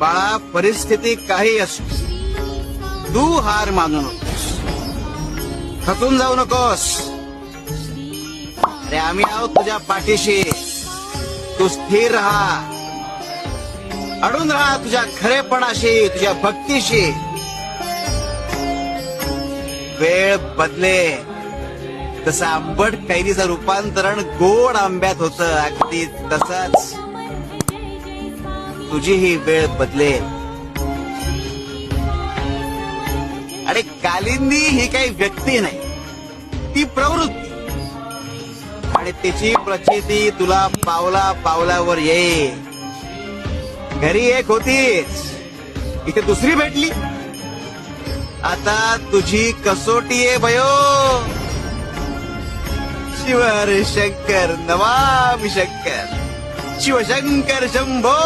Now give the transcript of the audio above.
बाळा, परिस्थिती काही असो, तू हार मानू नकोस, खचून जाऊ नकोस. अरे आम्ही आहोत तुझ्या पाठीशी. तू स्थिर राहा, अडून राहा तुझ्या खरेपणाशी, तुझ्या भक्तीशी. वेळ बदले तसं आंबट कैरीचं रूपांतरण गोड आंब्यात होतं, अगदी तसंच तुझी ही वेळ बदलेल. आणि कालिंदी ही काही व्यक्ती नाही, ती प्रवृत्ती, आणि तिची प्रचिती तुला पावला पावलावर येईल. घरी एक होतीच, इथे दुसरी भेटली. आता तुझी कसोटी आहे भयो. शिव हर शंकर नमामि शंकर, शिवशंकर शंभो.